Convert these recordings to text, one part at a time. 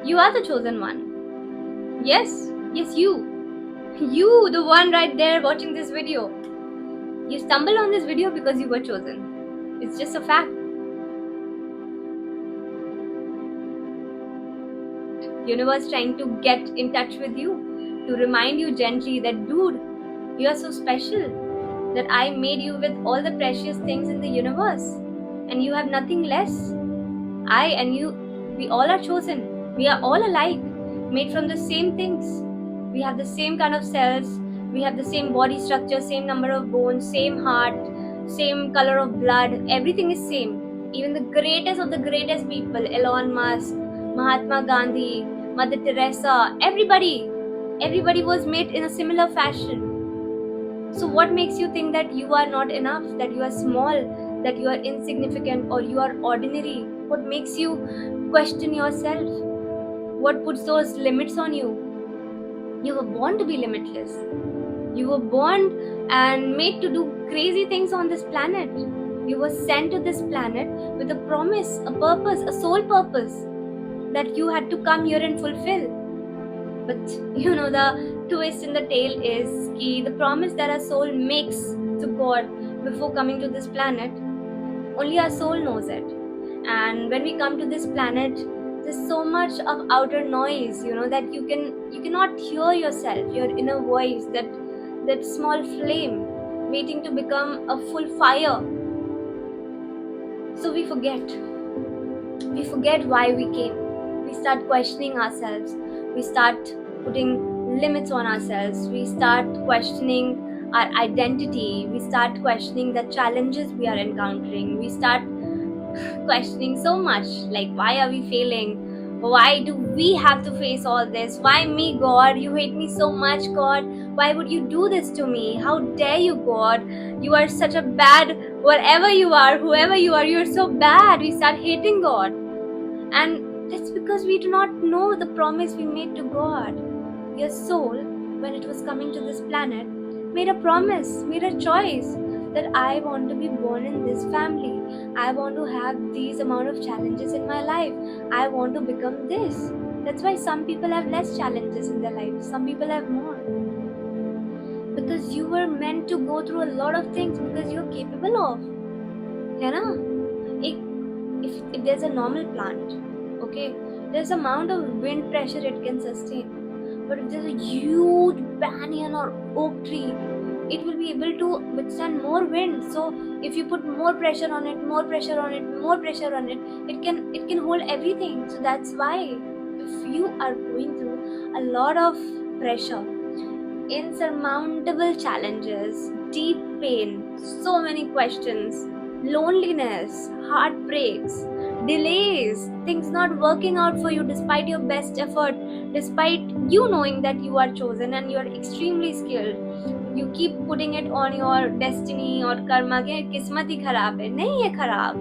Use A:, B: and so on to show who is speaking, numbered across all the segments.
A: You are the chosen one. Yes, yes, you. You, the one right there watching this video. You stumbled on this video because you were chosen. It's just a fact. Universe trying to get in touch with you to remind you gently that, dude, you are so special, that I made you with all the precious things in the universe and you have nothing less. I and you, we all are chosen. We are all alike, made from the same things. We have the same kind of cells, we have the same body structure, same number of bones, same heart, same color of blood. Everything is same. Even the greatest of the greatest people, Elon Musk, Mahatma Gandhi, Mother Teresa, everybody was made in a similar fashion. So, what makes you think that you are not enough, that you are small, that you are insignificant, or you are ordinary? What makes you question yourself? What puts those limits on you? You were born to be limitless. You were born and made to do crazy things on this planet. You were sent to this planet with a promise, a purpose, a sole purpose that you had to come here and fulfill. But the twist in the tale is the promise that our soul makes to God before coming to this planet, only our soul knows it. And when we come to this planet, there's so much of outer noise, that you cannot hear yourself, your inner voice, that small flame waiting to become a full fire. So we forget why we came. We start questioning ourselves. We start putting limits on ourselves. We start questioning our identity. We start questioning the challenges we are encountering. We start questioning so much, like, why are we failing? Why do we have to face all this? Why me, God? You hate me so much, God. Why would you do this to me? How dare you, God? You are such a bad, whatever you are, whoever you are, you're so bad. We start hating God. And that's because we do not know the promise we made to God. Your soul, when it was coming to this planet, made a promise, made a choice that I want to be born in this family. I want to have these amount of challenges in my life. I want to become this. That's why some people have less challenges in their life. Some people have more. Because you were meant to go through a lot of things because you're capable of. You know? If there's a normal plant, okay, there's amount of wind pressure it can sustain. But if there's a huge banyan or oak tree, it will be able to withstand more wind. So if you put more pressure on it, more pressure on it, more pressure on it, it can hold everything. So that's why if you are going through a lot of pressure, insurmountable challenges, deep pain, so many questions, loneliness, heartbreaks, delays, things not working out for you despite your best effort, despite you knowing that you are chosen and you are extremely skilled. You keep putting it on your destiny or karma कि किस्मत ही खराब है. नहीं है खराब.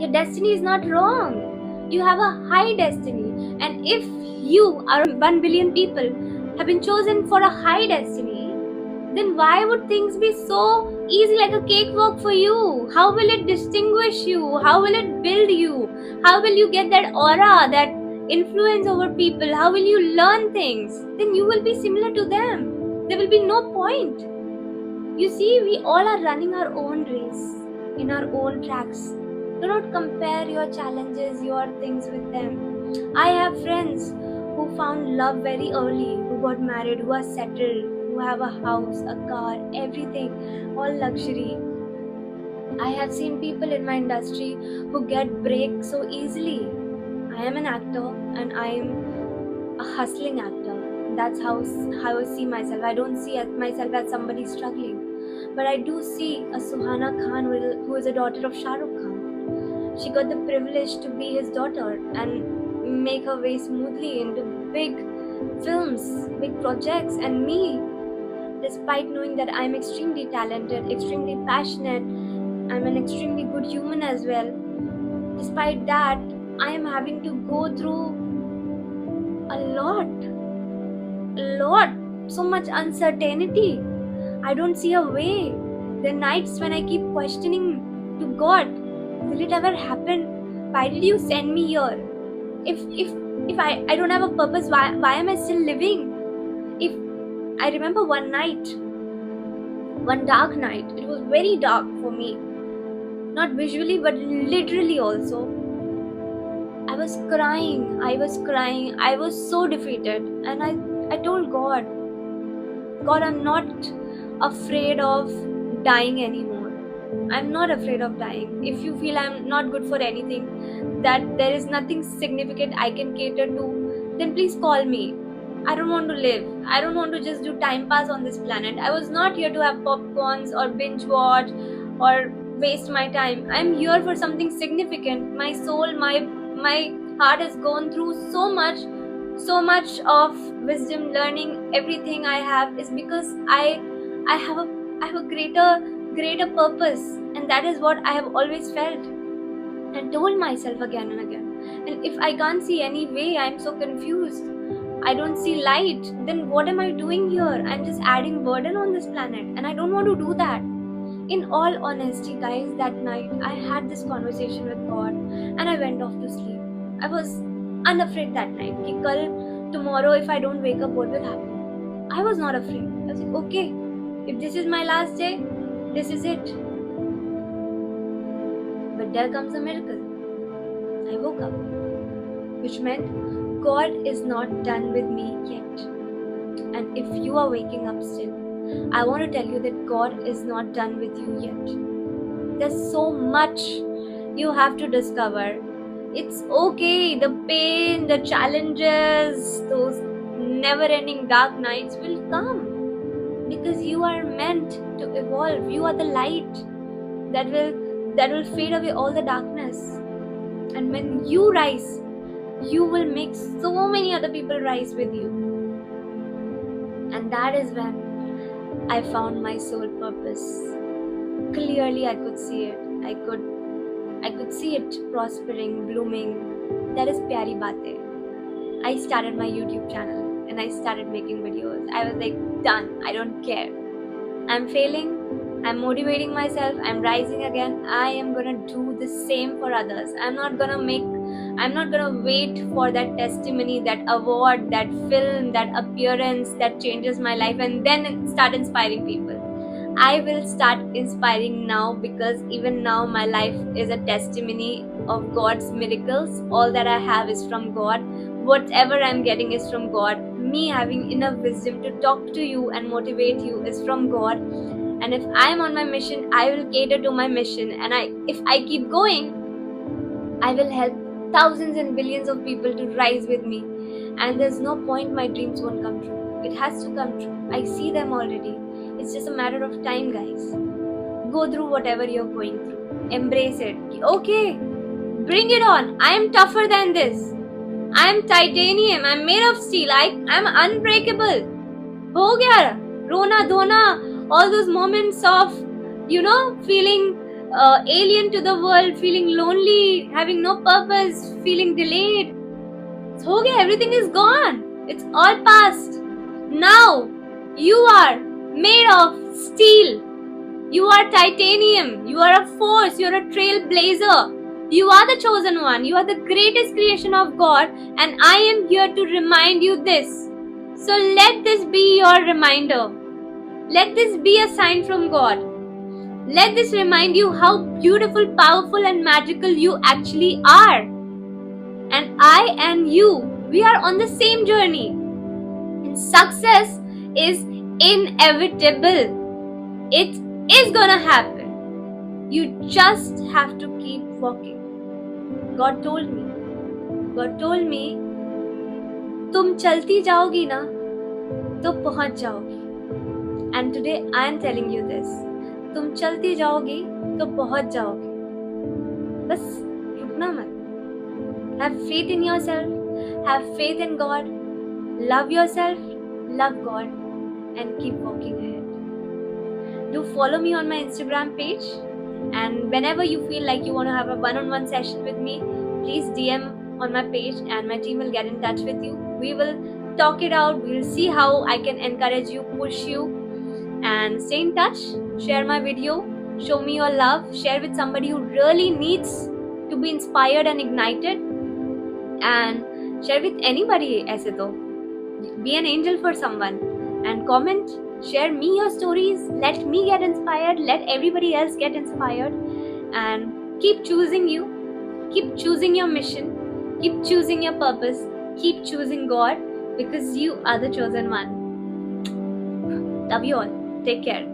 A: Your destiny is not wrong. You have a high destiny. And if you are 1 billion people have been chosen for a high destiny, then why would things be so easy like a cakewalk for you? How will it distinguish you? How will it build you? How will you get that aura, that influence over people? How will you learn things? Then you will be similar to them. There will be no point. You see, we all are running our own race in our own tracks. Do not compare your challenges, your things with them. I have friends who found love very early, who got married, who are settled, who have a house, a car, everything, all luxury. I have seen people in my industry who get break so easily. I am an actor and I am a hustling actor. That's how I see myself. I don't see myself as somebody struggling. But I do see a Suhana Khan who is a daughter of Shah Rukh Khan. She got the privilege to be his daughter and make her way smoothly into big films, big projects. And me, despite knowing that I'm extremely talented, extremely passionate, I'm an extremely good human as well, despite that, I am having to go through a lot, so much uncertainty. I don't see a way. There are nights when I keep questioning to God, will it ever happen? Why did you send me here? If If I don't have a purpose, why am I still living? If I remember one night, one dark night, it was very dark for me, not visually but literally also. I was crying, I was so defeated, and I told God, I'm not afraid of dying anymore. I'm not afraid of dying. If you feel I'm not good for anything, that there is nothing significant I can cater to, then please call me. I don't want to live. I don't want to just do time pass on this planet. I was not here to have popcorns or binge watch or waste my time. I'm here for something significant. My soul, my heart has gone through so much of wisdom, learning. Everything I have is because I have a greater purpose, and that is what I have always felt and told myself again and again. And if I can't see any way, I'm so confused, I don't see light, then what am I doing here? I'm just adding burden on this planet, and I don't want to do that. In all honesty, guys, that night I had this conversation with God and I went off to sleep. I was unafraid that night. Ki kal, tomorrow, if I don't wake up, what will happen? I was not afraid. I was like, okay, if this is my last day, this is it. But there comes a miracle. I woke up, which meant God is not done with me yet. And if you are waking up still, I want to tell you that God is not done with you yet. There's so much you have to discover. It's okay, the pain, the challenges, those never ending dark nights will come, because you are meant to evolve. You are the light that will fade away all the darkness. And when you rise, you will make so many other people rise with you. And that is when I found my soul purpose. Clearly I could see it. I could see it prospering, blooming. That is Pyari Baatein. I started my YouTube channel and I started making videos. I was like, done. I don't care. I'm failing. I'm motivating myself. I'm rising again. I am gonna do the same for others. I'm not gonna wait for that testimony, that award, that film, that appearance that changes my life and then start inspiring people. I will start inspiring now, because even now my life is a testimony of God's miracles. All that I have is from God. Whatever I'm getting is from God. Me having enough wisdom to talk to you and motivate you is from God. And if I'm on my mission, I will cater to my mission. And if I keep going, I will help thousands and billions of people to rise with me. And there's no point my dreams won't come true. It has to come true. I see them already. It's just a matter of time, guys. Go through whatever you're going through. Embrace it. Okay, bring it on. I am tougher than this. I am titanium. I'm made of steel. I'm unbreakable. Ho gaya. Rona dhona. All those moments of, feeling alien to the world, feeling lonely, having no purpose, feeling delayed. It's ho gaya. Everything is gone. It's all past. Now, you are made of steel. You are titanium. You are a force. You're a trailblazer. You are the chosen one. You are the greatest creation of God. And I am here to remind you this. So let this be your reminder. Let this be a sign from God. Let this remind you how beautiful, powerful, and magical you actually are. And I and you, we are on the same journey. And success is inevitable. It is gonna happen. You just have to keep walking. God told me, तुम चलती जाओगी ना तो पहुंच जाओगी. And today I am telling you this. तुम चलती जाओगी तो पहुंच जाओगी. बस रुकना मत. Have faith in yourself. Have faith in God. Love yourself. Love God. And keep walking ahead. Do follow me on my Instagram page. And whenever you feel like you want to have a one-on-one session with me, please DM on my page and my team will get in touch with you. We will talk it out. We will see how I can encourage you, push you, and stay in touch. Share my video. Show me your love. Share with somebody who really needs to be inspired and ignited. And Share with anybody ऐसे तो. Be an angel for someone. And comment, share me your stories. Let me get inspired. Let everybody else get inspired. And keep choosing you. Keep choosing your mission. Keep choosing your purpose. Keep choosing God, because you are the chosen one. Love you all. Take care.